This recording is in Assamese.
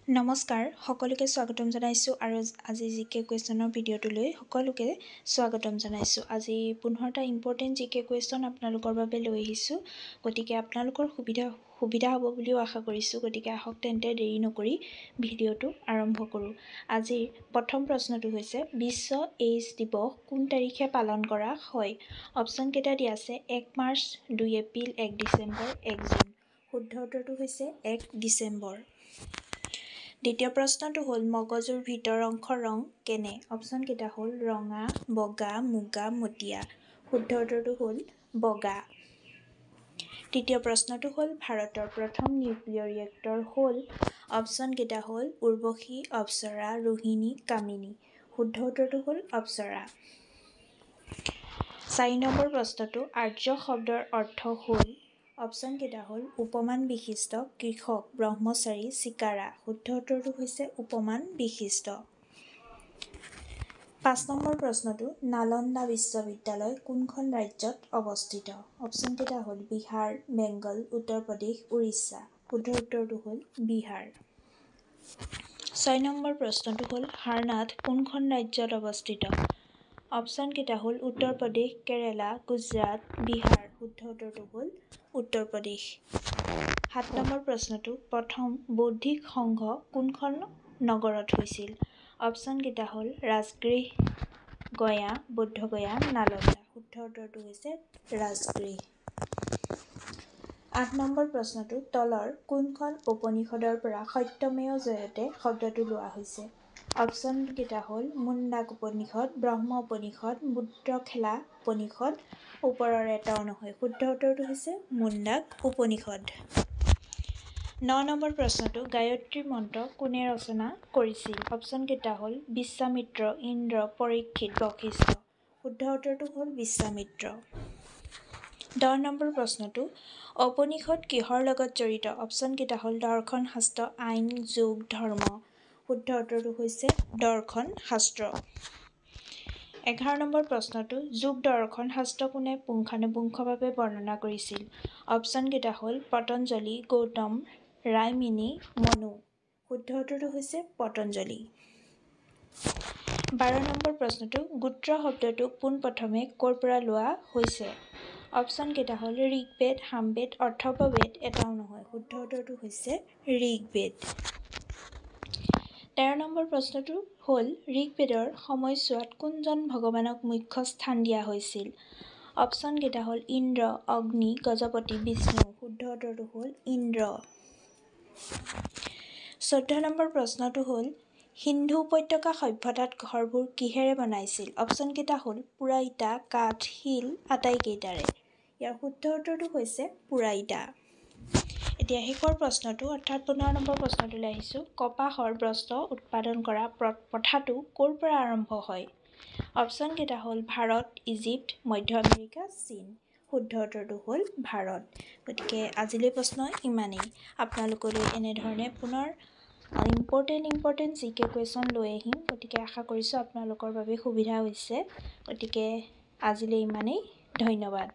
নমস্কাৰ সকলোকে স্বাগতম জনাইছো আৰু আজি জিকে কুৱেশ্যনৰ ভিডিঅ'টোলৈ সকলোকে স্বাগতম জনাইছো। আজি 15টা ইম্পৰ্টেন্ট জিকে কুৱেশ্যন আপোনালোকৰ বাবে লৈ আহিছো। গতিকে আপোনালোকৰ সুবিধা হ'ব বুলিও আশা কৰিছো। গতিকে আহক তেন্তে দেৰি নকৰি ভিডিঅ'টো আৰম্ভ কৰোঁ। আজিৰ প্ৰথম প্ৰশ্নটো হৈছে বিশ্ব এইডছ দিৱস কোন তাৰিখে পালন কৰা হয়? অপশ্যন কেইটা দিয়া আছে 1 মাৰ্চ, 2 এপ্ৰিল, 1 ডিচেম্বৰ, 1 জুন। শুদ্ধ উত্তৰটো হৈছে 1 ডিচেম্বৰ। দ্বিতীয় প্ৰশ্নটো হ'ল মগজুৰ ভিতৰ অংশৰ ৰং কেনে? অপশ্যন কেইটা হ'ল ৰঙা, বগা, মুগা, মটীয়া। শুদ্ধ উত্তৰটো হ'ল বগা। তৃতীয় প্ৰশ্নটো হ'ল ভাৰতৰ প্ৰথম নিউক্লিয়াৰ ৰিয়েক্টৰ হ'ল? অপশ্যন কেইটা হ'ল উৰ্বশী, অপ্সৰা, ৰোহিণী, কামিনী। শুদ্ধ উত্তৰটো হ'ল অপ্সৰা। 4 নম্বৰ প্ৰশ্নটো আৰ্য শব্দৰ অৰ্থ হ'ল? অপশ্যন কেইটা হ'ল উপমান বিশিষ্ট, কৃষক, ব্ৰহ্মচাৰী, চিকাৰা। শুদ্ধ উত্তৰটো হৈছে উপমান বিশিষ্ট। 5 নম্বৰ প্ৰশ্নটো নালন্দা বিশ্ববিদ্যালয় কোনখন ৰাজ্যত অৱস্থিত? অপশ্যন কেইটা হ'ল বিহাৰ, বেংগল, উত্তৰ প্ৰদেশ, উৰিষ্যা। শুদ্ধ উত্তৰটো হ'ল বিহাৰ। 6 নম্বৰ প্ৰশ্নটো হ'ল সাৰনাথ কোনখন ৰাজ্যত অৱস্থিত? অপশ্যন কেইটা হ'ল উত্তৰ প্ৰদেশ, কেৰালা, গুজৰাট, বিহাৰ। শুদ্ধ উত্তৰটো হ'ল উত্তৰ প্ৰদেশ। 7 নম্বৰ প্ৰশ্নটো প্ৰথম বৌদ্ধিক সংঘ কোনখন নগৰত হৈছিল? অপশ্যন কেইটা হ'ল ৰাজগৃহ, গয়া, বৌদ্ধগয়া, নালন্দা। শুদ্ধ উত্তৰটো হৈছে ৰাজগৃহ। 8 নম্বৰ প্ৰশ্নটো তলৰ কোনখন উপনিষদৰ পৰা সত্যমেৱ জয়তে শব্দটো লোৱা হৈছে? অপশ্যন কেইটা হ'ল মুণ্ডাক উপনিষদ, ব্ৰহ্ম উপনিষদ, মূত্ৰখেলা উপনিষদ। ওপৰৰ এটাও নহয়। শুদ্ধ উত্তৰটো হৈছে মুণ্ডাক উপনিষদ। 9 নম্বৰ প্ৰশ্নটো গায়ত্ৰী মন্ত্ৰ কোনে ৰচনা কৰিছিল? অপশ্যন কেইটা হ'ল বিশ্বামিত্ৰ, ইন্দ্ৰ, পৰীক্ষিত, বশিষ্ঠ। শুদ্ধ উত্তৰটো হ'ল বিশ্বামিত্ৰ। 10 নম্বৰ প্ৰশ্নটো ঔপনিষদ কিহৰ লগত জড়িত? অপশ্যন কেইটা হ'ল দৰ্শন শাস্ত্ৰ, আইন, যোগ, ধৰ্ম। শুদ্ধ উত্তৰটো হৈছে দৰ্শন শাস্ত্ৰ। 11 নম্বৰ প্ৰশ্নটো যোগ দৰ্শন শাস্ত্ৰ কোনে পুংখানুপুংখভাৱে বৰ্ণনা কৰিছিল? অপশ্যন কেইটা হ'ল পতঞ্জলি, গৌতম, ৰায়মিনী, মনু। শুদ্ধ উত্তৰটো হৈছে পতঞ্জলি। 12 নম্বৰ প্ৰশ্নটো গোত্ৰ শব্দটো পোনপ্ৰথমে ক'ৰ পৰা লোৱা হৈছে? অপশ্যন কেইটা হ'ল ঋগ্বেদ, সামবেদ, অথৰ্ববেদ। এটাও নহয়। শুদ্ধ উত্তৰটো হৈছে ঋগ্বেদ। 13 নম্বৰ প্ৰশ্নটো হ'ল ঋগ্বেদৰ সময়ছোৱাত কোনজন ভগৱানক মুখ্য স্থান দিয়া হৈছিল? অপশ্যন কেইটা হ'ল ইন্দ্ৰ, অগ্নি, গজপতি, বিষ্ণু। শুদ্ধ উত্তৰটো হ'ল ইন্দ্ৰ। 14 নম্বৰ প্ৰশ্নটো হ'ল সিন্ধু উপত্যকা সভ্যতাত ঘৰবোৰ কিহেৰে বনাইছিল? অপশ্যন কেইটা হ'ল পোৰা ইটা, কাঠ, শিল আটাইকেইটাৰে। ইয়াৰ শুদ্ধ উত্তৰটো হৈছে পোৰা ইটা। এতিয়া শেষৰ প্ৰশ্নটো অৰ্থাৎ 15 নম্বৰ প্ৰশ্নটোলৈ আহিছোঁ। কপাহৰ বস্ত্ৰ উৎপাদন কৰা প্ৰথাটো ক'ৰ পৰা আৰম্ভ হয়? অপশ্যন কেইটা হ'ল ভাৰত, ইজিপ্ত, মধ্য আমেৰিকা, চীন। শুদ্ধ উত্তৰটো হ'ল ভাৰত। গতিকে আজিলৈ প্ৰশ্ন ইমানেই। আপোনালোকলৈ এনেধৰণে পুনৰ ইম্পৰ্টেণ্ট জিকে কুৱেশ্যন লৈ আহিম। গতিকে আশা কৰিছোঁ আপোনালোকৰ বাবে সুবিধা হৈছে। গতিকে আজিলৈ ইমানেই। ধন্যবাদ।